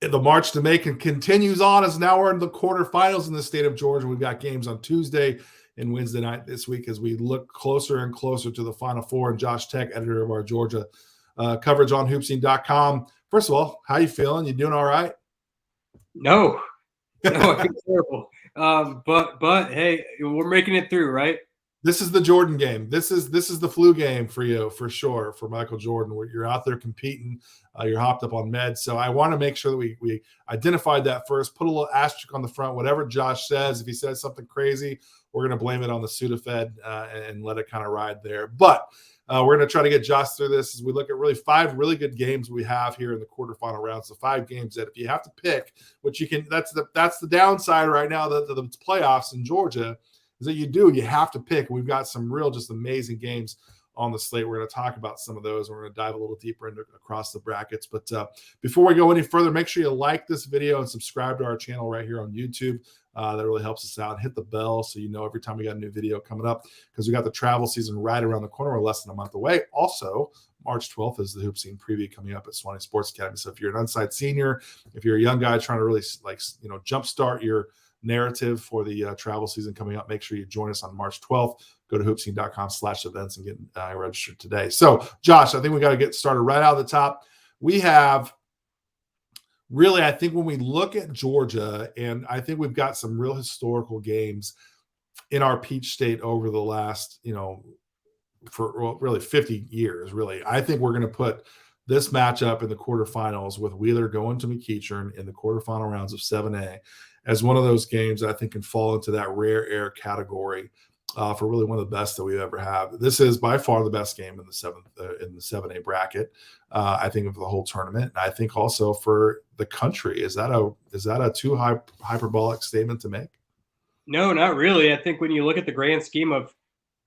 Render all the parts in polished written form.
The march to Macon continues on as now we're in the quarterfinals in the state of Georgia. We've got games on Tuesday and Wednesday night this week as we look closer and closer to the Final Four. And Josh Tech, editor of our Georgia coverage on hoopscene.com. First of all, how you feeling? You doing all right? No, I feel terrible. But hey, we're making it through, right? This is the Jordan game. This is the flu game for you, for sure, for Michael Jordan, where you're out there competing. You're hopped up on meds. So I want to make sure that we identified that first, put a little asterisk on the front. Whatever Josh says, if he says something crazy, we're going to blame it on the Sudafed and let it kind of ride there. But we're going to try to get Josh through this as we look at really 5 really good games we have here in the quarterfinal rounds. So 5 games that if you have to pick, which you can, that's the downside right now, the playoffs in Georgia, is that you have to pick. We've got some real just amazing games on the slate. We're going to talk about some of those. We're going to dive a little deeper into across the brackets. But before we go any further, make sure you like this video and subscribe to our channel right here on YouTube. That really helps us out. Hit the bell so you know every time we got a new video coming up, because we got the travel season right around the corner. We're less than a month away. Also, March 12th is the Hoop Scene preview coming up at Swanee Sports Academy. So if you're an unsigned senior, if you're a young guy trying to really jumpstart your narrative for the travel season coming up, make sure you join us on March 12th. Go to hoopscene.com/events and get registered today. So, Josh, I think we got to get started right out of the top. We have really, I think when we look at Georgia, and I think we've got some real historical games in our Peach State over the last, for really 50 years, really. I think we're going to put this matchup in the quarterfinals with Wheeler going to McEachern in the quarterfinal rounds of 7A as one of those games that I think can fall into that rare air category for really one of the best that we ever have. This is by far the best game in the 7A bracket. I think of the whole tournament, and I think also for the country. Is that a too hyperbolic statement to make? No, not really. I think when you look at the grand scheme of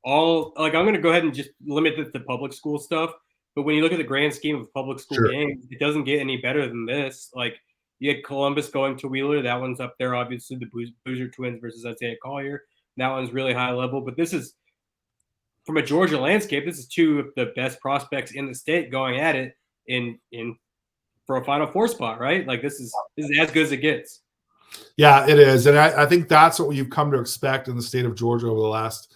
all, I'm going to go ahead and just limit it to public school stuff. But when you look at the grand scheme of public school games, it doesn't get any better than this. Like, you had Columbus going to Wheeler. That one's up there, obviously, the Boozer Twins versus Isaiah Collier. That one's really high level. But this is, from a Georgia landscape, this is 2 of the best prospects in the state going at it in for a Final Four spot, right? Like, this is as good as it gets. Yeah, it is. And I think that's what you've come to expect in the state of Georgia over the last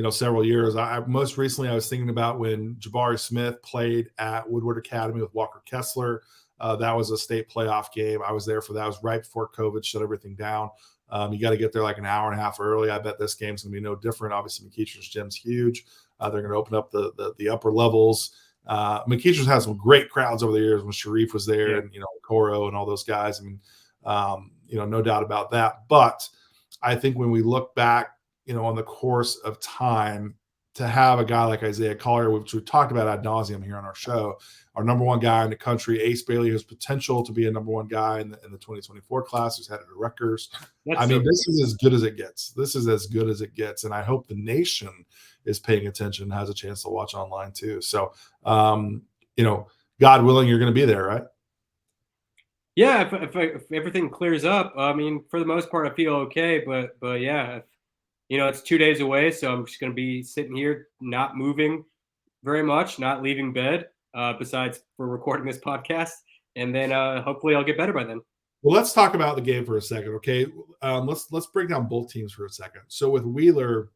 several years. Most recently, I was thinking about when Jabari Smith played at Woodward Academy with Walker Kessler. That was a state playoff game. I was there for that. It was right before COVID shut everything down. You got to get there like an hour and a half early. I bet this game's going to be no different. Obviously, McEachern's gym's huge. They're going to open up the upper levels. McEachern's had some great crowds over the years when Sharif was there, and Coro and all those guys. I mean, no doubt about that. But I think when we look back, on the course of time, to have a guy like Isaiah Collier, which we've talked about ad nauseum here on our show, our number 1 guy in the country, Ace Bailey, who's potential to be a number 1 guy in the 2024 class, who's headed to Rutgers. This is as good as it gets. This is as good as it gets. And I hope the nation is paying attention and has a chance to watch online too. So, God willing, you're going to be there, right? Yeah, if everything clears up, I mean, for the most part, I feel okay. But yeah, it's 2 days away, so I'm just going to be sitting here, not moving very much, not leaving bed, besides for recording this podcast. And then hopefully I'll get better by then. Well, let's talk about the game for a second, okay? Let's break down both teams for a second. So with Wheeler,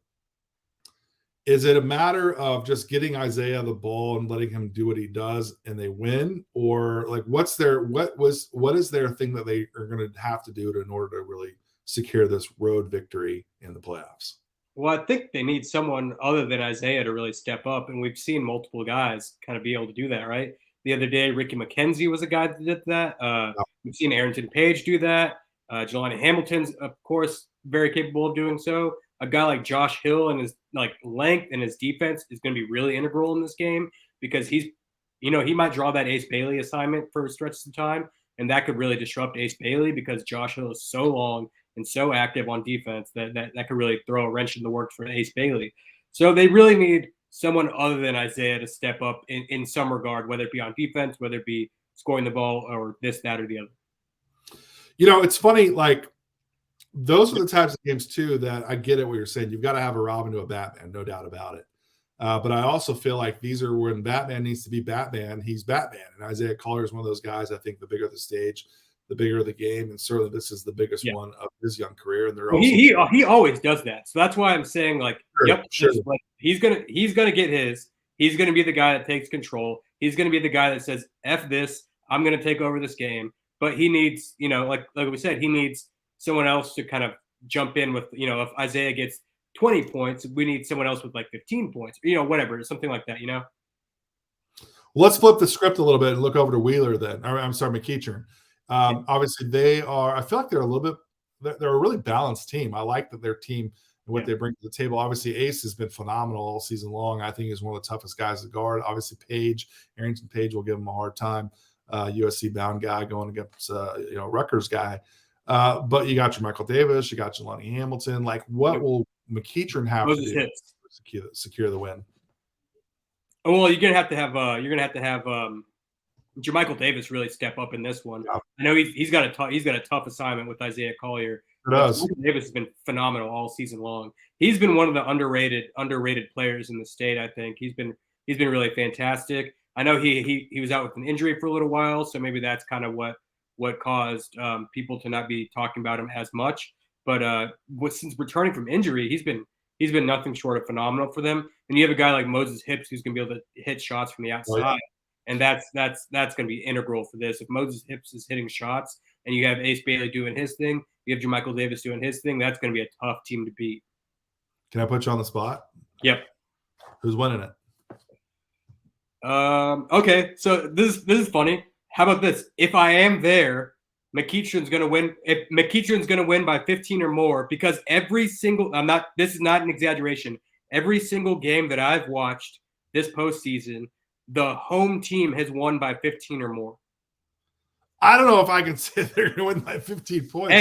is it a matter of just getting Isaiah the ball and letting him do what he does and they win? Or like what is their thing that they are going to have to do in order to really secure this road victory in the playoffs? Well, I think they need someone other than Isaiah to really step up, and we've seen multiple guys kind of be able to do that, right? The other day, Ricky McKenzie was a guy that did that. We've seen Arrington Page do that. Jelani Hamilton's, of course, very capable of doing so. A guy like Josh Hill and his length and his defense is going to be really integral in this game, because he might draw that Ace Bailey assignment for stretches of time, and that could really disrupt Ace Bailey because Josh Hill is so long and so active on defense that could really throw a wrench in the works for Ace Bailey. So they really need someone other than Isaiah to step up in some regard, whether it be on defense, whether it be scoring the ball, or this, that, or the other. It's funny, like, those are the types of games too that I get it what you're saying. You've got to have a Robin to a Batman, no doubt about it. But I also feel like these are when Batman needs to be Batman, he's Batman. And Isaiah Collier is one of those guys. I think the bigger the stage, the bigger the game, and certainly this is the biggest one of his young career. And they're well, also he always does that, so that's why I'm saying like, sure. like he's gonna get his. He's gonna be the guy that takes control. He's gonna be the guy that says, "F this, I'm gonna take over this game." But he needs, like we said, he needs someone else to kind of jump in with, if Isaiah gets 20 points, we need someone else with like 15 points, whatever, something like that, Let's flip the script a little bit and look over to Wheeler then. I'm sorry, McEachern. Obviously, they are. I feel like they're a little bit. They're a really balanced team. I like that their team and what they bring to the table. Obviously, Ace has been phenomenal all season long. I think he's one of the toughest guys to guard. Obviously, Arrington Page will give him a hard time. USC bound guy going against Rutgers guy. But you got your Michael Davis, you got your Lonnie Hamilton. Like, what will McEachern have to do to secure the win? Well, you're gonna have to have Jermichael Davis really step up in this one. Yeah. I know he's got a tough assignment with Isaiah Collier. Davis has been phenomenal all season long. He's been one of the underrated players in the state. I think he's been really fantastic. I know he was out with an injury for a little while, so maybe that's kind of what caused people to not be talking about him as much. But since returning from injury, he's been nothing short of phenomenal for them. And you have a guy like Moses Hips who's going to be able to hit shots from the outside. Oh, yeah. And that's going to be integral for this. If Moses Hips is hitting shots and you have Ace Bailey doing his thing, you have Jermichael Davis doing his thing, that's going to be a tough team to beat. Can I put you on the spot? Yep. Who's winning it? Okay, so this is funny. How about this? If I am there, McEachern's going to win. If McEachern's going to win by 15 or more, because this is not an exaggeration. Every single game that I've watched this postseason, the home team has won by 15 or more. I don't know if I can say they're going to win by 15 points.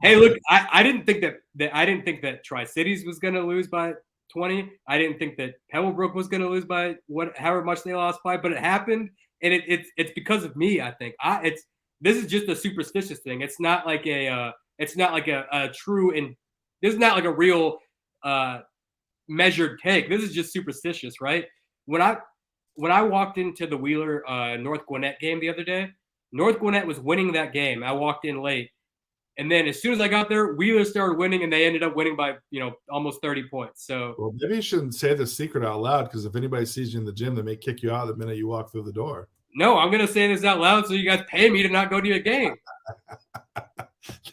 Hey, look, I didn't think that Tri-Cities was going to lose by 20. I didn't think that Pebblebrook was going to lose by however much they lost by, but it happened, and it's because of me. I think this is just a superstitious thing. It's not like a true, and this is not like a real measured take. This is just superstitious, right? When I walked into the Wheeler North Gwinnett game the other day, North Gwinnett was winning that game. I walked in late. And then as soon as I got there, Wheeler started winning, and they ended up winning by, almost 30 points. So, well, maybe you shouldn't say the secret out loud, because if anybody sees you in the gym, they may kick you out the minute you walk through the door. No, I'm going to say this out loud so you guys pay me to not go to your game.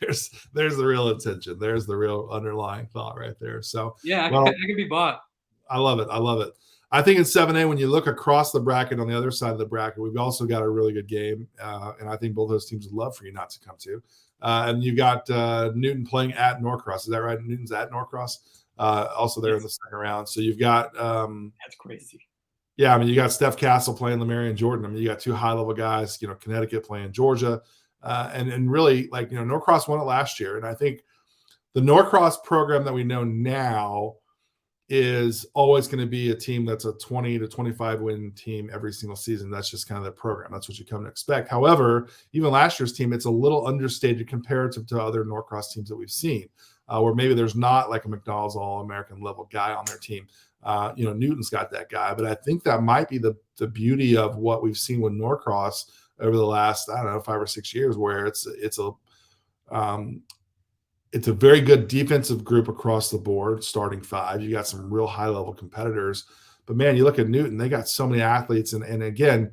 There's the real intention. There's the real underlying thought right there. So, yeah, I can be bought. I love it. I think in 7A, when you look across the bracket on the other side of the bracket, we've also got a really good game. And I think both those teams would love for you not to come to. And you got Newton playing at Norcross. Is that right? Newton's at Norcross. Also there in the second round. So you've got that's crazy. Yeah, I mean, you got Steph Castle playing Lemarion Jordan. I mean, you got two high-level guys, Connecticut playing Georgia. And really, Norcross won it last year. And I think the Norcross program that we know now is always going to be a team that's a 20 to 25 win team every single season. That's just kind of the program. That's what you come to expect. However, even last year's team, it's a little understated comparative to other Norcross teams that we've seen, where maybe there's not like a McDonald's All-American level guy on their team. Newton's got that guy, but I think that might be the beauty of what we've seen with Norcross over the last, 5 or 6 years, where it's a very good defensive group across the board, starting five. You got some real high-level competitors. But, man, you look at Newton, they got so many athletes. And again,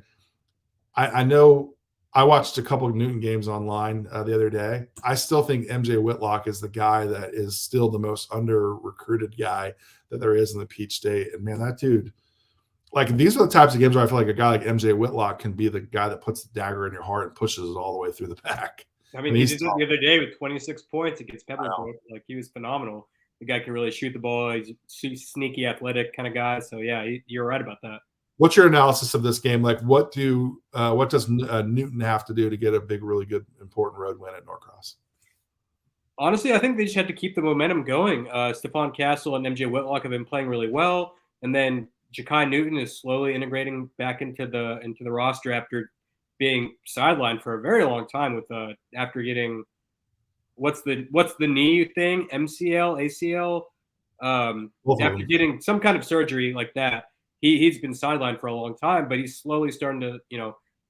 I know I watched a couple of Newton games online the other day. I still think MJ Whitlock is the guy that is still the most under-recruited guy that there is in the Peach State. And, man, that dude – these are the types of games where I feel like a guy like MJ Whitlock can be the guy that puts the dagger in your heart and pushes it all the way through the back. I mean, he did it the other day with 26 points against Pebblebrook. He was phenomenal. The guy can really shoot the ball. He's a sneaky, athletic kind of guy. So, yeah, you're right about that. What's your analysis of this game? What does Newton have to do to get a big, really good, important road win at Norcross? Honestly, I think they just have to keep the momentum going. Stephon Castle and MJ Whitlock have been playing really well. And then Ja'Kai Newton is slowly integrating back into the roster after being sidelined for a very long time with after getting what's the knee thing, MCL, ACL, after getting some kind of surgery like that. He's been sidelined for a long time, but he's slowly starting to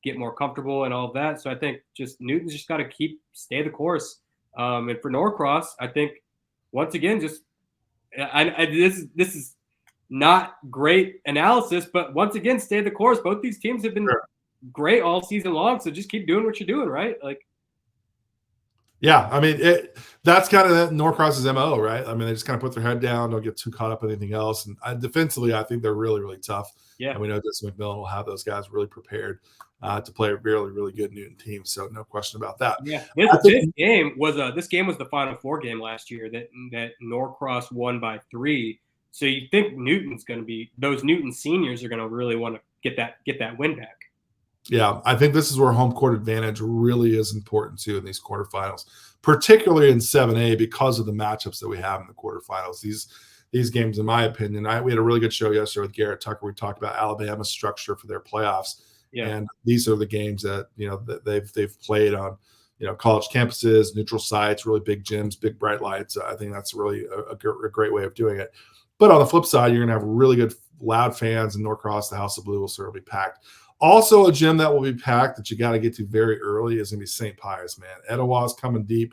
get more comfortable and all of that. So I think just Newton's just got to stay the course. And for Norcross, I think once again, just this is not great analysis, but once again, stay the course. Both these teams have been great all season long, so just keep doing what you're doing, right? Like, yeah, I mean, that's kind of Norcross's MO, right? I mean, they just kind of put their head down, don't get too caught up in anything else. And defensively, I think they're really, really tough. Yeah. And we know Justin McMillan will have those guys really prepared to play a really, really good Newton team. So no question about that. Yeah, this game was the Final Four game last year that Norcross won by 3. So you think Newton's going to be those Newton seniors are going to really want to get that win back. Yeah, I think this is where home court advantage really is important too in these quarterfinals, particularly in 7A because of the matchups that we have in the quarterfinals. These games, in my opinion, we had a really good show yesterday with Garrett Tucker. We talked about Alabama's structure for their playoffs, and these are the games that that they've played on college campuses, neutral sites, really big gyms, big bright lights. I think that's really a great way of doing it. But on the flip side, you're going to have really good loud fans, and Norcross, the House of Blue, will certainly be packed. Also, a gym that will be packed that you got to get to very early is going to be St. Pius, man. Etowah's coming deep.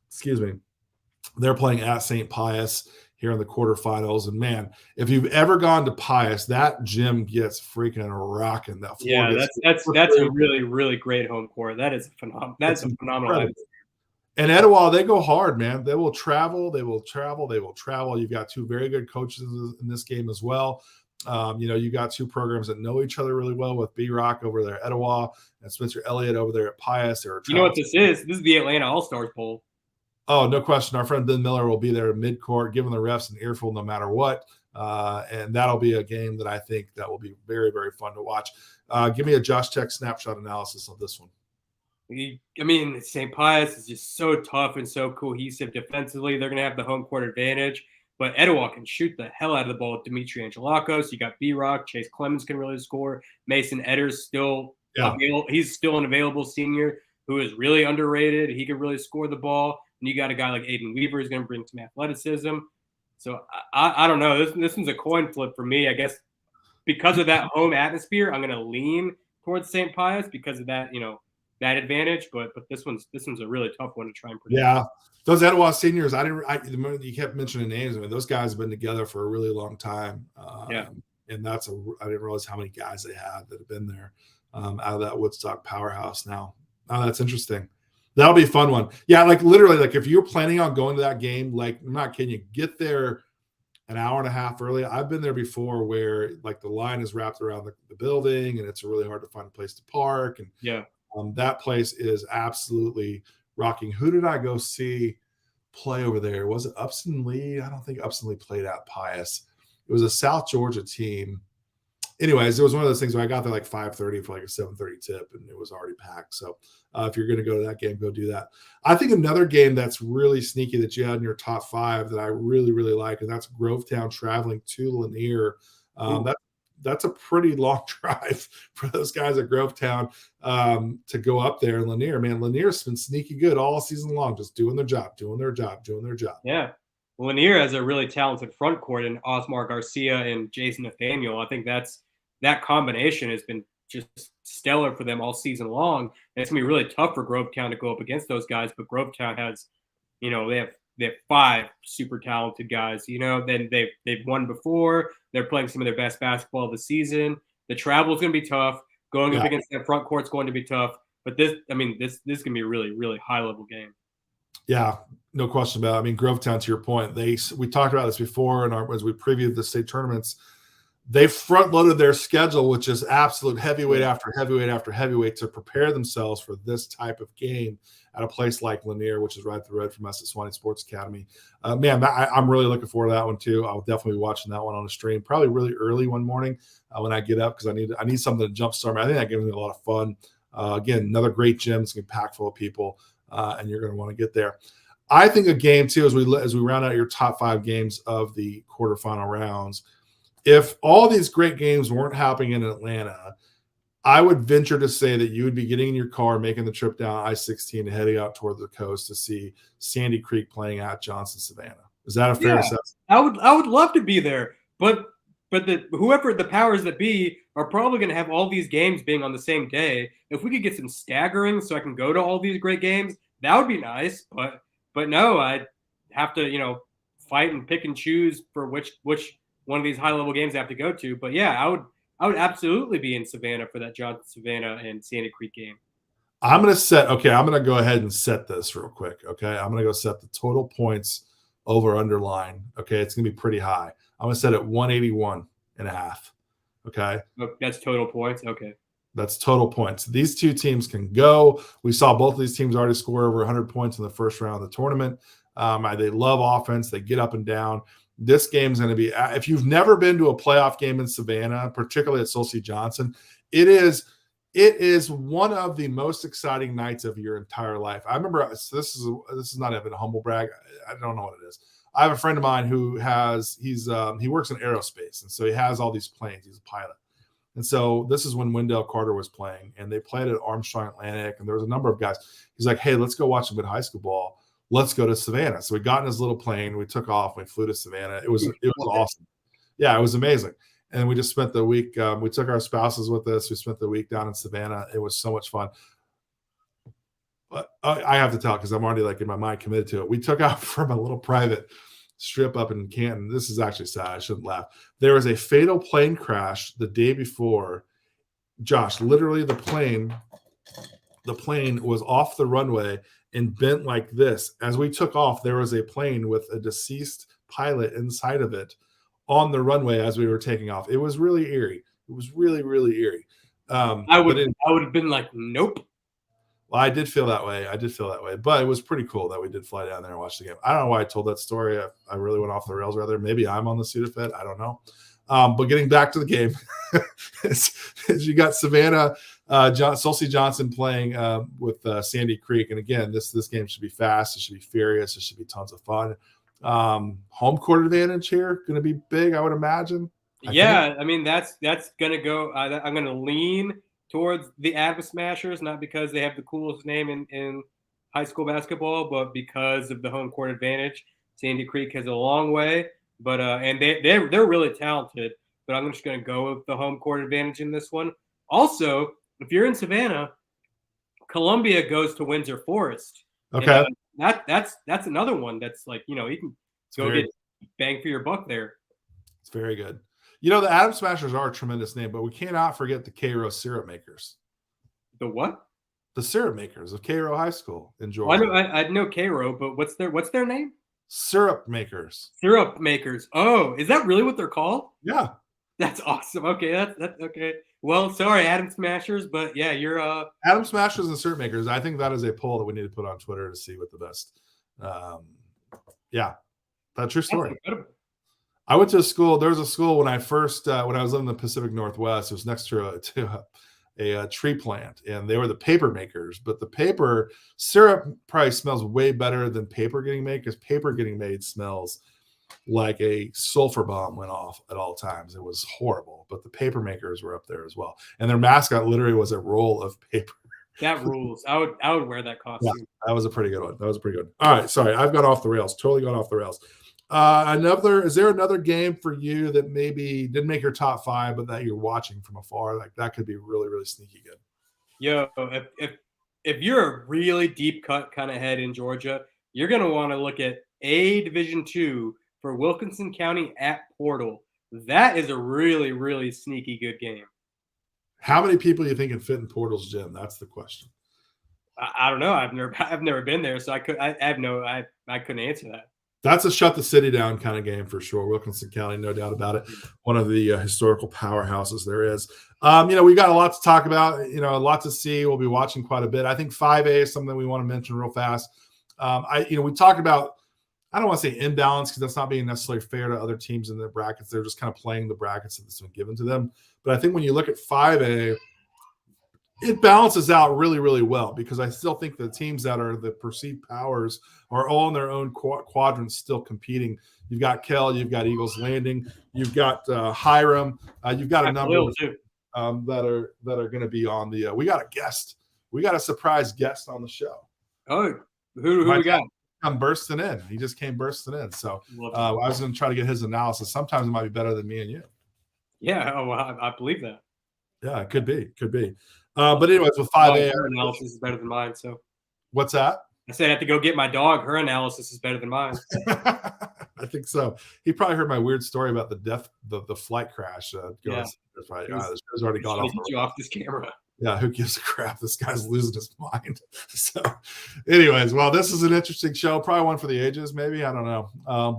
Excuse me. They're playing at St. Pius here in the quarterfinals. And, man, if you've ever gone to Pius, that gym gets freaking rocking. That floor that's a really, really great home court. That is phenomenal. That's a phenomenal. And Etowah, they go hard, man. They will travel. They will travel. They will travel. You've got 2 very good coaches in this game as well. You got 2 programs that know each other really well with B-Rock over there at Etowah and Spencer Elliott over there at Pius. You know what this is? This is the Atlanta All-Stars Bowl. Oh, no question. Our friend Ben Miller will be there mid-court, giving the refs an earful no matter what. And that'll be a game that I think that will be very, very fun to watch. Give me a Josh Tech snapshot analysis of this one. I mean, St. Pius is just so tough and so cohesive defensively. They're going to have the home court advantage. But Etowah can shoot the hell out of the ball with Dimitri Angelakos. You got B-Rock. Chase Clemens can really score. Mason Edder's still available. He's still an available senior who is really underrated. He can really score the ball. And you got a guy like Aiden Weaver who's going to bring some athleticism. So I don't know. This one's a coin flip for me. I guess because of that home atmosphere, I'm going to lean towards St. Pius because of that, that advantage. But this one's a really tough one to try and predict. Yeah. Those Etowah seniors, you kept mentioning names. I mean, those guys have been together for a really long time. And I didn't realize how many guys they had that have been there out of that Woodstock powerhouse now. Oh, that's interesting. That'll be a fun one. Yeah, like literally, like if you're planning on going to that game, like I'm not kidding you, get there an hour and a half early. I've been there before where like the line is wrapped around the building and it's really hard to find a place to park. And that place is absolutely rocking. Who did I go see play over there? Was it Upson Lee? I don't think Upson Lee played at Pius. It was a South Georgia team. Anyways, it was one of those things where I got there like 5:30 for like a 7:30 tip, and it was already packed. So if you're going to go to that game, go do that. I think another game that's really sneaky that you had in your top 5 that I really, really like, and that's Grovetown traveling to Lanier. That's a pretty long drive for those guys at Grovetown to go up there in Lanier. Man, Lanier's been sneaky good all season long, just doing their job. Yeah. Lanier has a really talented front court in Osmar Garcia and Jason Nathaniel. I think that combination has been just stellar for them all season long. And it's going to be really tough for Grovetown to go up against those guys, but Grovetown has, they have 5 super talented guys. Then they've won before. They're playing some of their best basketball of the season. The travel is going to be tough. Going up against that front court is going to be tough. But this is going to be a really, really high level game. Yeah, no question about it. I mean, Grovetown, to your point, we talked about this before as we previewed the state tournaments. They front loaded their schedule, which is absolute heavyweight after heavyweight after heavyweight, to prepare themselves for this type of game at a place like Lanier, which is right up the road from us at Swanee Sports Academy. Man, I'm really looking forward to that one too. I'll definitely be watching that one on the stream, probably really early one morning when I get up, because I need something to jumpstart me. I think that gives me a lot of fun. Again, another great gym. It's going to be packed full of people, and you're going to want to get there. I think a game too, as we round out your top 5 games of the quarterfinal rounds, if all these great games weren't happening in Atlanta, I would venture to say that you would be getting in your car, making the trip down I-16 and heading out toward the coast to see Sandy Creek playing at Johnson Savannah. Is that a fair assessment? I would love to be there, but But whoever the powers that be are probably going to have all these games being on the same day. If we could get some staggering, so I can go to all these great games, that would be nice. But no, I'd have to fight and pick and choose for which one of these high level games I have to go to. But yeah, I would absolutely be in Savannah for that Johnson Savannah and Sandy Creek game. I'm going to go ahead and set this real quick. Okay. I'm going to go set the total points over underline. Okay. It's going to be pretty high. I'm going to set it 181.5. Okay. Oh, that's total points. Okay. That's total points. These two teams can go. We saw both of these teams already score over 100 points in the first round of the tournament. They love offense. They get up and down. This game's going to be, if you've never been to a playoff game in Savannah, particularly at Solcy Johnson, it is one of the most exciting nights of your entire life. I remember, so this is not even a humble brag. I don't know what it is. I have a friend of mine who he works in aerospace, and so he has all these planes. He's a pilot. And so this is when Wendell Carter was playing, and they played at Armstrong Atlantic, and there was a number of guys. He's like, hey, let's go watch some good high school ball. Let's go to Savannah. So we got in his little plane. We took off. We flew to Savannah. It was awesome. Yeah, it was amazing. And we just spent the week. We took our spouses with us. We spent the week down in Savannah. It was so much fun. But I have to tell, because I'm already like in my mind committed to it. We took out from a little private strip up in Canton. This is actually sad. I shouldn't laugh. There was a fatal plane crash the day before. Josh, literally the plane was off the runway and bent like this. As we took off, there was a plane with a deceased pilot inside of it on the runway as we were taking off. It was really eerie. It was really, really eerie. I would have been like, nope. Well, I did feel that way. But it was pretty cool that we did fly down there and watch the game. I don't know why I told that story. I really went off the rails rather. Maybe I'm on the Sudafed. I don't know. But getting back to the game, is you got Savannah, Solcy Johnson playing with Sandy Creek. And again, this game should be fast. It should be furious. It should be tons of fun. Home court advantage here going to be big, I would imagine. I mean, that's going to go. I'm going to lean towards the Adams Smashers, not because they have the coolest name in high school basketball, but because of the home court advantage. Sandy Creek has a long way, but and they're really talented. But I'm just going to go with the home court advantage in this one. Also, if you're in Savannah, Columbia goes to Windsor Forest. Okay, and, that's another one that's like you can go get bang for your buck there. It's very good. The Adams Smashers are a tremendous name, but we cannot forget the Cairo syrup makers. The what? The syrup makers of Cairo High School in Georgia. Well, I know Cairo, but what's their name? Syrup makers. Syrup makers. Oh, is that really what they're called? Yeah. That's awesome. Okay, that's okay. Well, sorry, Adams Smashers, but yeah, you're Adams Smashers and syrup makers. I think that is a poll that we need to put on Twitter to see what the best. Yeah, that's true story. That's incredible. I went to a school. There was a school when I was living in the Pacific Northwest. It was next to a tree plant, and they were the paper makers. But the paper syrup probably smells way better than paper getting made, because paper getting made smells like a sulfur bomb went off at all times. It was horrible. But the paper makers were up there as well, and their mascot literally was a roll of paper. That rules. I would wear that costume. Yeah, that was a pretty good one. All right, sorry, I've gone off the rails. Totally gone off the rails. Is there another game for you that maybe didn't make your top 5, but that you're watching from afar? Like that could be really, really sneaky good. Yo, if you're a really deep cut kind of head in Georgia, you're gonna want to look at A Division II for Wilkinson County at Portal. That is a really, really sneaky good game. How many people do you think can fit in Portal's gym? That's the question. I don't know. I've never been there, so I couldn't answer that. That's a shut the city down kind of game for sure. Wilkinson County, no doubt about it. One of the historical powerhouses there is. We've got a lot to talk about, a lot to see. We'll be watching quite a bit. I think 5A is something we want to mention real fast. We talked about, I don't want to say imbalance, because that's not being necessarily fair to other teams in the brackets. They're just kind of playing the brackets that's been given to them. But I think when you look at 5A, it balances out really, really well, because I still think the teams that are the perceived powers are all in their own quadrants still competing. You've got Kell, you've got Eagles Landing, you've got Hiram, you've got a number that are going to be on the. We got a surprise guest on the show. Oh, who we got? Come bursting in. He just came bursting in. So I was going to try to get his analysis. Sometimes it might be better than me and you. Yeah, oh, well, I believe that. Yeah, it could be, could be. But anyways, with 5A, her analysis is better than mine. So what's that? I said I have to go get my dog. Her analysis is better than mine. I think so. He probably heard my weird story about the flight crash. Yeah. This show's already gone off. Get you off this camera. Yeah, who gives a crap? This guy's losing his mind. So, anyways, well, this is an interesting show. Probably one for the ages, maybe. I don't know.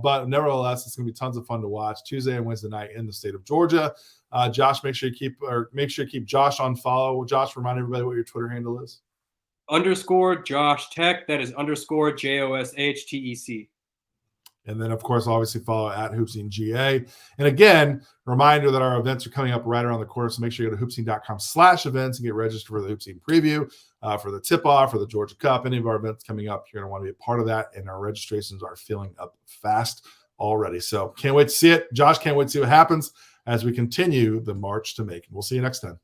But nevertheless, it's going to be tons of fun to watch Tuesday and Wednesday night in the state of Georgia. Josh, make sure you keep Josh on follow. Josh, remind everybody what your Twitter handle is. _ Josh Tech. That is _ JOSHTEC. And then, of course, obviously follow at Hoopsing GA. And again, reminder that our events are coming up right around the corner. So make sure you go to hoopsing.com/events and get registered for the Hoopsing preview, for the tip-off, for the Georgia Cup, any of our events coming up. You're going to want to be a part of that. And our registrations are filling up fast already. So can't wait to see it. Josh, can't wait to see what happens as we continue the march to Macon. We'll see you next time.